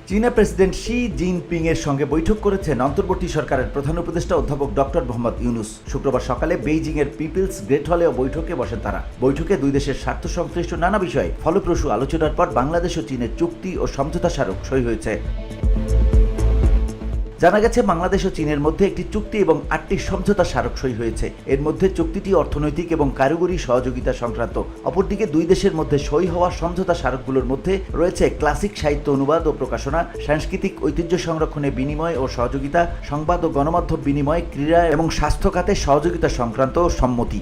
চীনা president Xi Jinping এর সঙ্গে বৈঠক করেছেন অন্তর্বর্তী সরকারের প্রধান উপদেষ্টা অধ্যাপক ডক্টর মোহাম্মদ ইউনুস। শুক্রবার সকালে বেইজিং এর পিপলস গ্রেট হলেও বৈঠকে বসেন তারা। বৈঠকে দুই দেশের স্বার্থ সংশ্লিষ্ট নানা বিষয়ে ফলপ্রসূ আলোচনার পর বাংলাদেশ ও চীনের চুক্তি ও সমঝোতা স্মারক সই হয়েছে। জানা গেছে, বাংলাদেশ ও চীনের মধ্যে একটি চুক্তি এবং 8টি সমঝোতা স্মারক সই হয়েছে। এর মধ্যে চুক্তিটি অর্থনৈতিক এবং কারিগরি সহযোগিতা সংক্রান্ত। অপরদিকে দুই দেশের মধ্যে সই হওয়া সমঝোতা স্মারকগুলোর মধ্যে রয়েছে ক্লাসিক সাহিত্য অনুবাদ ও প্রকাশনা, সাংস্কৃতিক ঐতিহ্য সংরক্ষণে বিনিময় ও সহযোগিতা, সংবাদ ও গণমাধ্যম বিনিময়, ক্রীড়া এবং স্বাস্থ্য খাতে সহযোগিতা সংক্রান্ত সম্মতি।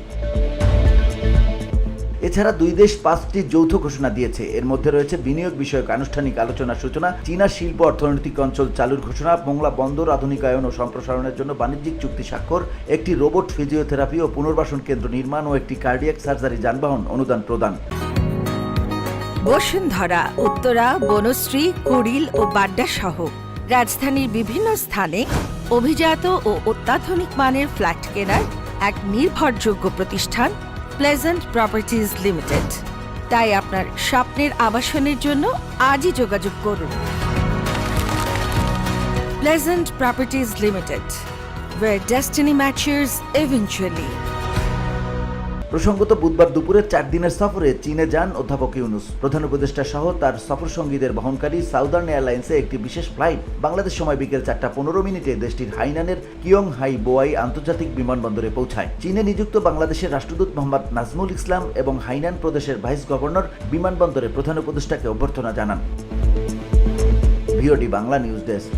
এছাড়া দুই দেশ 5টি যৌথ ঘোষণা দিয়েছে। এর মধ্যে রয়েছে বিনিয়োগ বিষয়ক আনুষ্ঠানিক আলোচনার সূচনা, চীনা শিল্প অর্থনৈতিক অঞ্চল চালুর ঘোষণা, মোংলা বন্দর আধুনিকায়ন ও সম্প্রসারণের জন্য বাণিজ্যিক চুক্তি স্বাক্ষর, একটি রোবট ফিজিওথেরাপি ও পুনর্বাসন কেন্দ্র নির্মাণ ও একটি কার্ডিয়াক সার্জারি যানবাহন অনুদান প্রদান। বসুন্ধরা, উত্তরা, বনশ্রী, কুড়িল ও বাড্ডা সহ রাজধানীর বিভিন্ন স্থানে অভিজাত ও অত্যাধুনিক মানের ফ্ল্যাট কেনার এক নির্ভরযোগ্য প্রতিষ্ঠান প্লেজেন্ট প্রপার্টিজ লিমিটেড। তাই আপনার স্বপ্নের আবাসনের জন্য আজই যোগাযোগ করুন। Pleasant properties limited, where destiny matches eventually. প্রসঙ্গত, বুধবার দুপুরে 4 দিনের সফরে চীনে যান অধ্যাপক ইউনুস। প্রধান উপদেষ্টা সহ তার সফর সঙ্গীদের বহনকারী সাউদার্ন এয়ারলাইন্সে একটি বিশেষ ফ্লাইট বাংলাদেশ সময় বিকেল 4:15 দেশটির হাইনানের কিয়ংহাই বোয়াই আন্তর্জাতিক বিমানবন্দরে পৌঁছায়। চীনে নিযুক্ত বাংলাদেশের রাষ্ট্রদূত মোহাম্মদ নাজমুল ইসলাম এবং হাইনান প্রদেশের ভাইস গভর্নর বিমানবন্দরে প্রধান উপদেষ্টাকে অভ্যর্থনা জানান। VOD Bangla news desk.